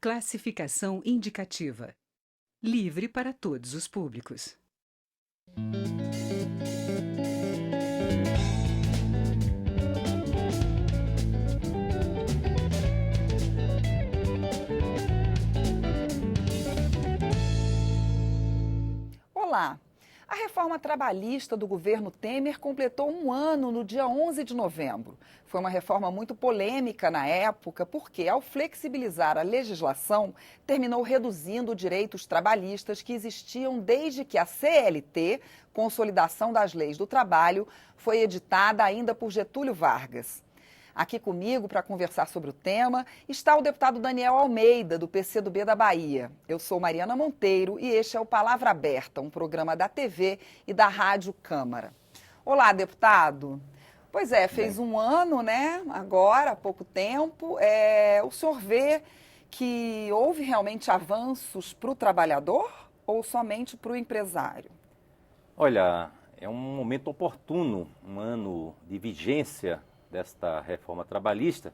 Classificação indicativa. Livre para todos os públicos. Olá! A reforma trabalhista do governo Temer completou um ano no dia 11 de novembro. Foi uma reforma muito polêmica na época, porque, ao flexibilizar a legislação, terminou reduzindo direitos trabalhistas que existiam desde que a CLT, Consolidação das Leis do Trabalho, foi editada ainda por Getúlio Vargas. Aqui comigo para conversar sobre o tema está o deputado Daniel Almeida, do PCdoB da Bahia. Eu sou Mariana Monteiro e este é o Palavra Aberta, um programa da TV e da Rádio Câmara. Olá, deputado. Pois é, fez um ano, né? Agora, há pouco tempo. O senhor vê que houve realmente avanços para o trabalhador ou somente para o empresário? Olha, é um momento oportuno, um ano de vigência desta reforma trabalhista,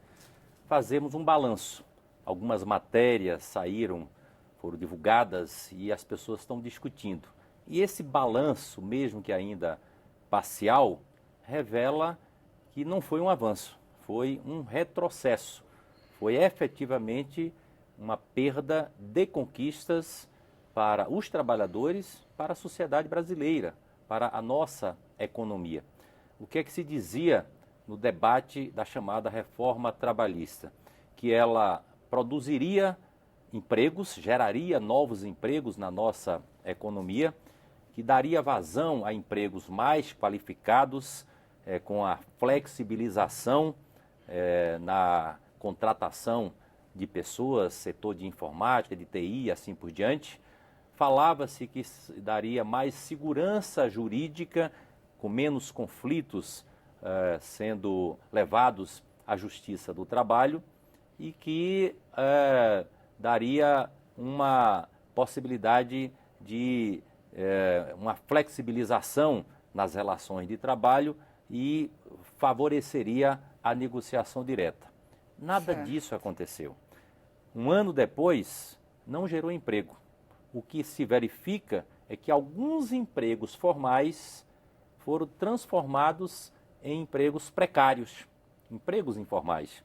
fazemos um balanço. Algumas matérias saíram, foram divulgadas e as pessoas estão discutindo. E esse balanço, mesmo que ainda parcial, revela que não foi um avanço, foi um retrocesso. Foi efetivamente uma perda de conquistas para os trabalhadores, para a sociedade brasileira, para a nossa economia. O que é que se dizia no debate da chamada reforma trabalhista? Que ela produziria empregos, geraria novos empregos na nossa economia, que daria vazão a empregos mais qualificados, com a flexibilização na contratação de pessoas, setor de informática, de TI e assim por diante. Falava-se que daria mais segurança jurídica, com menos conflitos sendo levados à Justiça do Trabalho e que daria uma possibilidade de uma flexibilização nas relações de trabalho e favoreceria a negociação direta. Nada disso aconteceu. Um ano depois, não gerou emprego. O que se verifica é que alguns empregos formais foram transformados em empregos precários, empregos informais.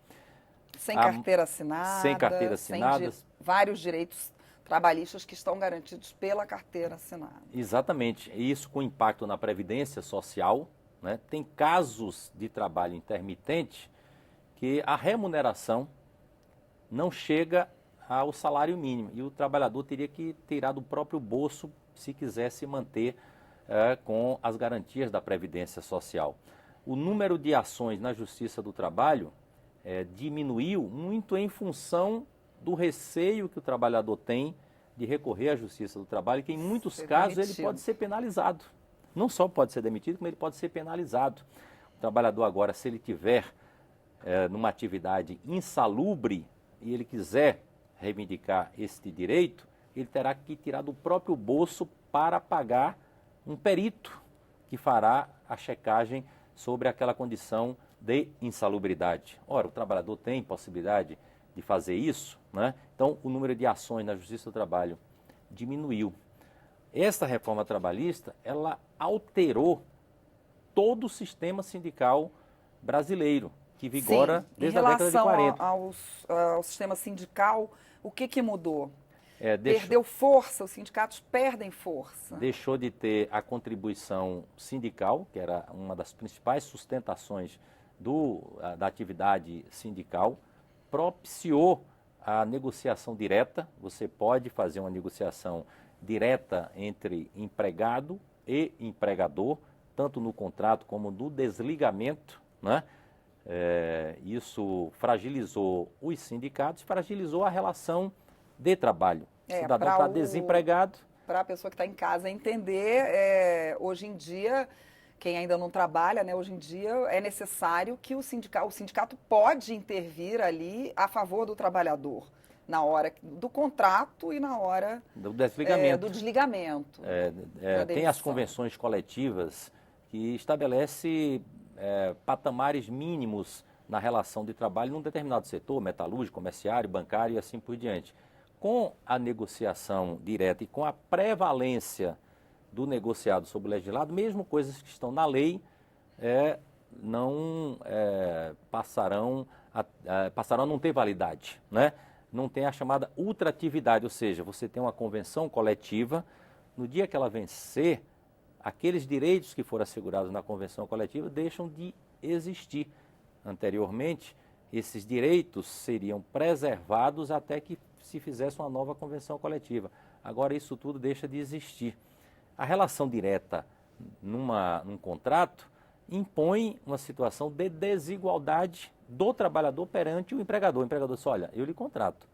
Sem carteira assinada. Sem carteira assinada. Vários direitos trabalhistas que estão garantidos pela carteira assinada. Exatamente. Isso com impacto na Previdência Social, né? Tem casos de trabalho intermitente que a remuneração não chega ao salário mínimo e o trabalhador teria que tirar do próprio bolso se quisesse manter com as garantias da Previdência Social. O número de ações na Justiça do Trabalho diminuiu muito em função do receio que o trabalhador tem de recorrer à Justiça do Trabalho, que em muitos casos ele pode ser penalizado. Não só pode ser demitido, como ele pode ser penalizado. O trabalhador agora, se ele tiver numa atividade insalubre e ele quiser reivindicar este direito, ele terá que tirar do próprio bolso para pagar um perito que fará a checagem sobre aquela condição de insalubridade. Ora, o trabalhador tem possibilidade de fazer isso, né? Então o número de ações na Justiça do Trabalho diminuiu. Esta reforma trabalhista, ela alterou todo o sistema sindical brasileiro, que vigora desde a década de 40. Em relação ao sistema sindical, o que mudou? Perdeu força, os sindicatos perdem força. Deixou de ter a contribuição sindical, que era uma das principais sustentações da atividade sindical, propiciou a negociação direta. Você pode fazer uma negociação direta entre empregado e empregador, tanto no contrato como no desligamento, né? Isso fragilizou os sindicatos, fragilizou a relação de trabalho. O cidadão está desempregado. Para a pessoa que está em casa entender, hoje em dia, quem ainda não trabalha, né, hoje em dia é necessário que o sindicato pode intervir ali a favor do trabalhador, na hora do contrato e na hora do desligamento. Do desligamento. Tem as convenções coletivas que estabelecem patamares mínimos na relação de trabalho num determinado setor, metalúrgico, comerciário, bancário e assim por diante. com a negociação direta e com a prevalência do negociado sobre o legislado, mesmo coisas que estão na lei, não passarão a não ter validade, né? Não tem a chamada ultratividade, ou seja, você tem uma convenção coletiva, no dia que ela vencer, aqueles direitos que foram assegurados na convenção coletiva deixam de existir. Anteriormente, esses direitos seriam preservados até que se fizesse uma nova convenção coletiva. Agora isso tudo deixa de existir. A relação direta num contrato impõe uma situação de desigualdade do trabalhador perante o empregador. O empregador diz, olha, eu lhe contrato,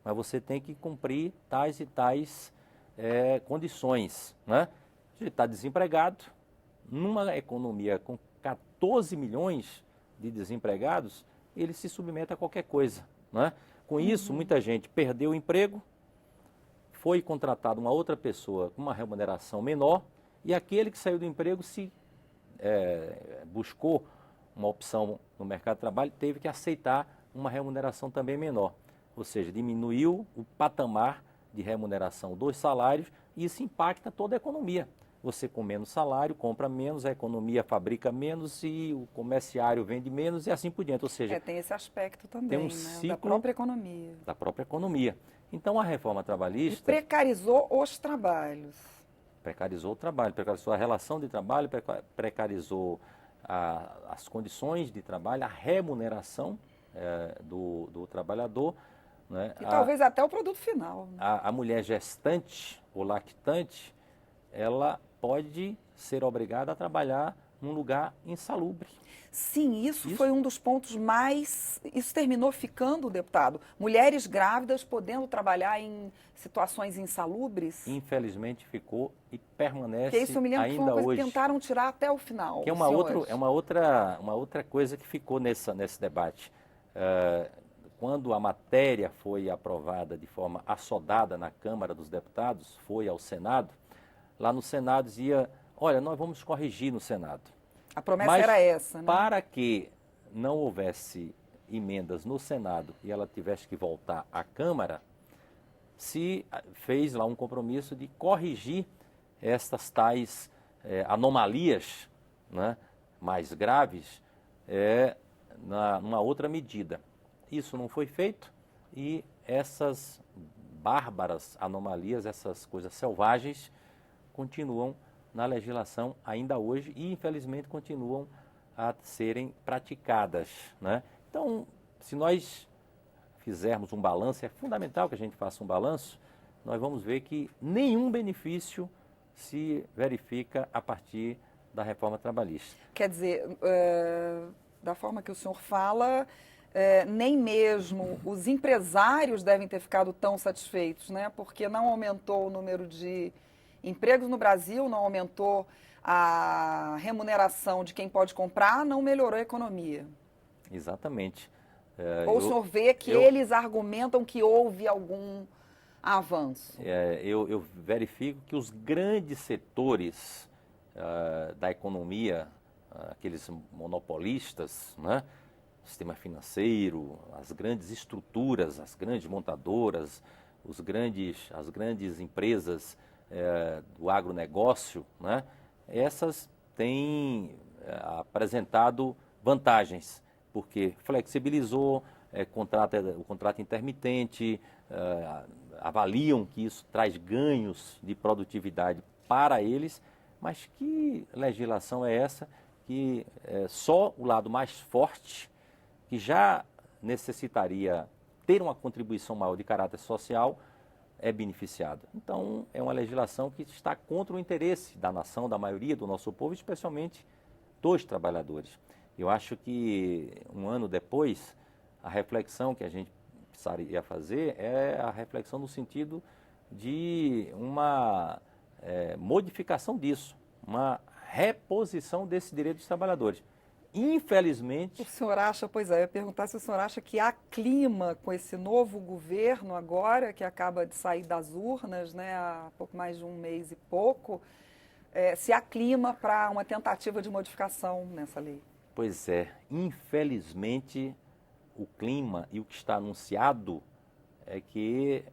mas você tem que cumprir tais e tais condições, né? Se ele está desempregado, numa economia com 14 milhões de desempregados, ele se submete a qualquer coisa, né? Com isso, muita gente perdeu o emprego, foi contratado uma outra pessoa com uma remuneração menor, e aquele que saiu do emprego buscou uma opção no mercado de trabalho, teve que aceitar uma remuneração também menor. Ou seja, diminuiu o patamar de remuneração dos salários e isso impacta toda a economia. Você com menos salário compra menos, a economia fabrica menos e o comerciário vende menos e assim por diante. Ou seja, tem esse aspecto também, tem um né? ciclo Da própria economia. Da própria economia. Então a reforma trabalhista... E precarizou os trabalhos. Precarizou o trabalho, precarizou a relação de trabalho, precarizou as condições de trabalho, a remuneração do trabalhador. Né? E talvez até o produto final. Né? A mulher gestante ou lactante, ela pode ser obrigada a trabalhar num lugar insalubre. Sim, isso foi um dos pontos mais... Isso terminou ficando, deputado. Mulheres grávidas podendo trabalhar em situações insalubres. Infelizmente ficou e permanece Porque isso eu me lembro que foi ainda uma coisa hoje. Que tentaram tirar até o final. Que é uma outra coisa que ficou nesse debate. Quando a matéria foi aprovada de forma assodada na Câmara dos Deputados, foi ao Senado, lá no Senado dizia, olha, nós vamos corrigir no Senado. A promessa era essa, né? Para que não houvesse emendas no Senado e ela tivesse que voltar à Câmara, se fez lá um compromisso de corrigir estas tais anomalias, né, mais graves numa outra medida. Isso não foi feito e essas bárbaras anomalias, essas coisas selvagens, continuam na legislação ainda hoje e, infelizmente, continuam a serem praticadas, né? Então, se nós fizermos um balanço, é fundamental que a gente faça um balanço, nós vamos ver que nenhum benefício se verifica a partir da reforma trabalhista. Quer dizer, da forma que o senhor fala, nem mesmo os empresários devem ter ficado tão satisfeitos, né? Porque não aumentou o número de empregos no Brasil, não aumentou a remuneração de quem pode comprar, não melhorou a economia. Exatamente. Ou o senhor vê que eles argumentam que houve algum avanço? Eu verifico que os grandes setores da economia, aqueles monopolistas, né? Sistema financeiro, as grandes estruturas, as grandes montadoras, as grandes empresas do agronegócio, né? Essas têm apresentado vantagens, porque flexibilizou o contrato intermitente, avaliam que isso traz ganhos de produtividade para eles, mas que legislação é essa que só o lado mais forte, que já necessitaria ter uma contribuição maior de caráter social, é beneficiado. Então, é uma legislação que está contra o interesse da nação, da maioria do nosso povo, especialmente dos trabalhadores. Eu acho que um ano depois, a reflexão que a gente precisaria fazer é a reflexão no sentido de uma modificação disso, uma reposição desse direito dos trabalhadores. Infelizmente... O senhor acha, pois é, eu ia perguntar se o senhor acha que há clima com esse novo governo agora, que acaba de sair das urnas, né, há pouco mais de um mês e pouco, se há clima para uma tentativa de modificação nessa lei? Pois é, infelizmente o clima e o que está anunciado é que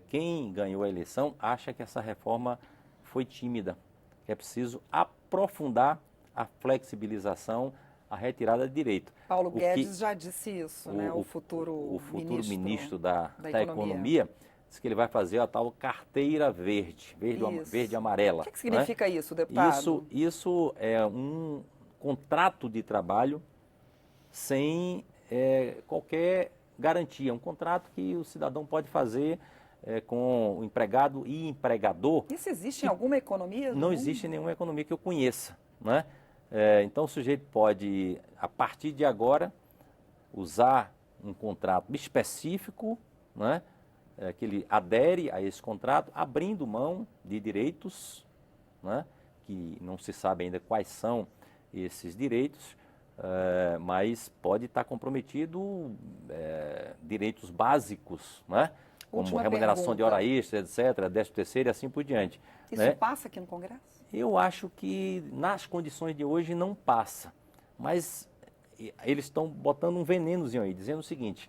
quem ganhou a eleição acha que essa reforma foi tímida, que é preciso aprofundar a flexibilização, a retirada de direito. Paulo Guedes já disse isso, né? O futuro ministro da Economia. Economia disse que ele vai fazer a tal carteira verde e amarela. O que significa isso, deputado? Isso é um contrato de trabalho sem qualquer garantia, um contrato que o cidadão pode fazer com o empregado e empregador. Isso existe em alguma economia? Não existe em nenhuma economia que eu conheça, né? Então o sujeito pode, a partir de agora, usar um contrato específico, né? Que ele adere a esse contrato, abrindo mão de direitos, né? Que não se sabe ainda quais são esses direitos, mas pode estar comprometido direitos básicos, né? Como Última remuneração pergunta. de hora extra, etc., 13º e assim por diante. Isso né? passa aqui no Congresso? Eu acho que nas condições de hoje não passa, mas eles estão botando um venenozinho aí, dizendo o seguinte: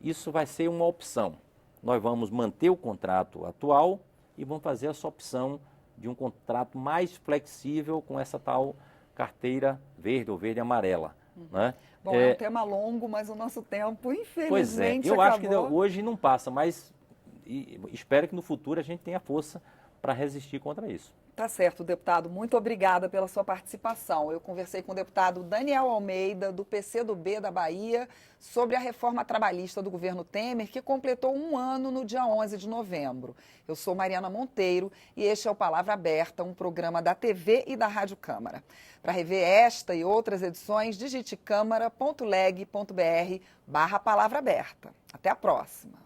isso vai ser uma opção. Nós vamos manter o contrato atual e vamos fazer essa opção de um contrato mais flexível com essa tal carteira verde ou verde amarela. Né? Bom, é um tema longo, mas o nosso tempo, infelizmente, Pois é, eu acho que hoje não passa, mas espero que no futuro a gente tenha força para resistir contra isso. Tá certo, deputado. Muito obrigada pela sua participação. Eu conversei com o deputado Daniel Almeida, do PCdoB da Bahia, sobre a reforma trabalhista do governo Temer, que completou um ano no dia 11 de novembro. Eu sou Mariana Monteiro e este é o Palavra Aberta, um programa da TV e da Rádio Câmara. Para rever esta e outras edições, digite câmara.leg.br/Palavra Aberta. Até a próxima.